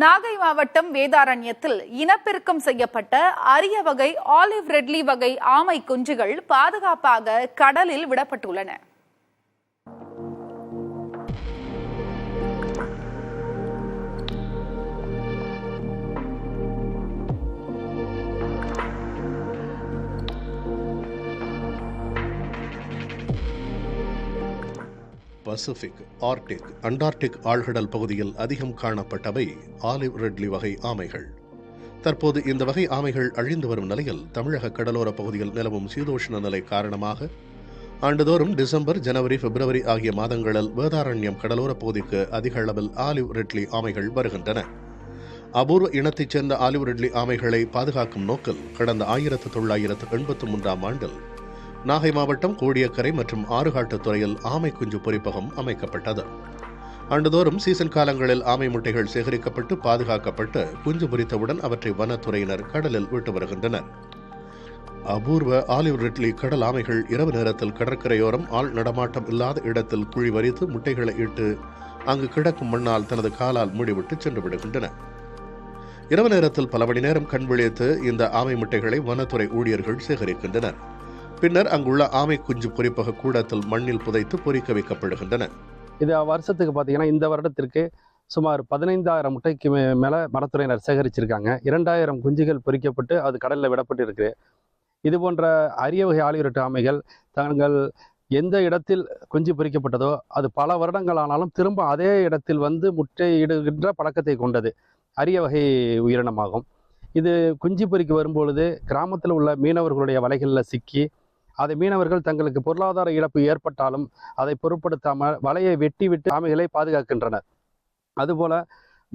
நாகை மாவட்டம் வேதாரண்யத்தில் இனப்பெருக்கம் செய்யப்பட்ட அரிய வகை ஆலிவ் ரெட்லி வகை ஆமை குஞ்சுகள் பாதுகாப்பாக கடலில் விடப்பட்டுள்ளன. பசிபிக், ஆர்க்டிக், அண்டார்டிக் ஆழ்கடல் பகுதியில் அதிகம் காணப்பட்டவை ஆலிவ் ரெட்லி வகை ஆமைகள். தற்போது இந்த வகை ஆமைகள் அழிந்து வரும் நிலையில் தமிழக கடலோர பகுதியில் நிலவும் சீதோஷ்ண நிலை காரணமாக ஆண்டுதோறும் டிசம்பர், ஜனவரி, பிப்ரவரி ஆகிய மாதங்களில் வேதாரண்யம் கடலோர பகுதிக்கு அதிக அளவில் ஆலிவ் ரெட்லி ஆமைகள் வருகின்றன. அபூர்வ இனத்தைச் சேர்ந்த ஆலிவ் ரெட்லி ஆமைகளை பாதுகாக்கும் நோக்கில் கடந்த 1983ஆம் ஆண்டில் நாகை மாவட்டம் கோடியக்கரை மற்றும் ஆறுகாட்டுத்துறையில் ஆமை குஞ்சு பொறிப்பகம் அமைக்கப்பட்டது. ஆண்டுதோறும் சீசன் காலங்களில் ஆமை முட்டைகள் சேகரிக்கப்பட்டு பாதுகாக்கப்பட்டு குஞ்சு பொறித்தவுடன் அவற்றை வனத்துறையினர் கடலில் விட்டு வருகின்றனர். அபூர்வ ஆலிவ் ரெட்லி கடல் ஆமைகள் இரவு நேரத்தில் கடற்கரையோரம் ஆள் நடமாட்டம் இல்லாத இடத்தில் குழி வரித்து முட்டைகளை இட்டு அங்கு கிடக்கும் மண்ணால் தனது காலால் மூடிவிட்டு சென்று விடுகின்றன. இரவு நேரத்தில் பல மணி நேரம் கண் விழித்து இந்த ஆமை முட்டைகளை வனத்துறை ஊழியர்கள் சேகரிக்கின்றனர். பின்னர் அங்குள்ள ஆமை குஞ்சு பொறிப்பக கூடத்தில் மண்ணில் புதைத்து பொறிக்க வைக்கப்படுகின்றன. இது வருஷத்துக்கு பார்த்தீங்கன்னா இந்த வருடத்திற்கு சுமார் 15,000 முட்டைக்கு மேலே வனத்துறையினர் சேகரிச்சிருக்காங்க. 2,000 குஞ்சுகள் பொறிக்கப்பட்டு அது கடலில் விடப்பட்டு இருக்கு. இது போன்ற அரிய வகை ஆலிவ் ரெட்லி ஆமைகள் தாங்கள் எந்த இடத்தில் குஞ்சு பொறிக்கப்பட்டதோ அது பல வருடங்கள் ஆனாலும் திரும்ப அதே இடத்தில் வந்து முட்டையிடுகின்ற பழக்கத்தை கொண்டது அரிய வகை உயிரினமாகும். இது குஞ்சு பொறிக்க வரும்பொழுது கிராமத்தில் உள்ள மீனவர்களுடைய வலைகளில் சிக்கி அதை மீனவர்கள் தங்களுக்கு பொருளாதார இழப்பு ஏற்பட்டாலும் அதை பொருட்படுத்தாமல் வலையை வெட்டி விட்டு ஆமைகளை பாதுகாக்கின்றனர். அதுபோல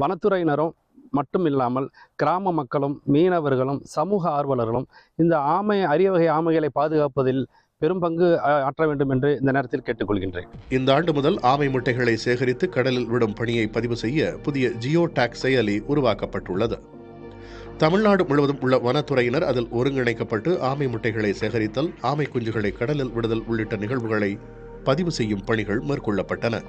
வனத்துறையினரும் மட்டும் இல்லாமல் கிராம மக்களும் மீனவர்களும் சமூக ஆர்வலர்களும் இந்த அரிய வகை ஆமைகளை பாதுகாப்பதில் பெரும் பங்கு ஆற்ற வேண்டும் என்று இந்த நேரத்தில் கேட்டுக்கொள்கின்றேன். இந்த ஆண்டு முதல் ஆமை முட்டைகளை சேகரித்து கடலில் விடும் பணியை பதிவு செய்ய புதிய ஜியோ டாக் செயலி உருவாக்கப்பட்டுள்ளது. தமிழ்நாடு முழுவதும் உள்ள வனத்துறையினர் அதில் ஒருங்கிணைக்கப்பட்டு ஆமை முட்டைகளை சேகரித்தல், ஆமை குஞ்சுகளை கடலில் விடுதல் உள்ளிட்ட நிகழ்வுகளை பதிவு செய்யும் பணிகள் மேற்கொள்ளப்பட்டன.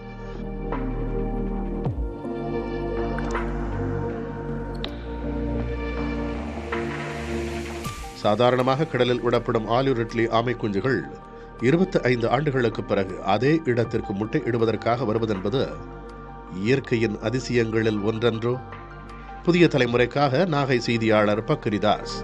சாதாரணமாக கடலில் விடப்படும் ஆலிவ் ரெட்லி ஆமை குஞ்சுகள் 25 ஆண்டுகளுக்கு பிறகு அதே இடத்திற்கு முட்டை இடுவதற்காக வருவதென்பது இயற்கையின் அதிசயங்களில் ஒன்றென்றோ. புதிய தலைமுறைக்காக நாகை செய்தியாளர் பக்ரிதாஸ்.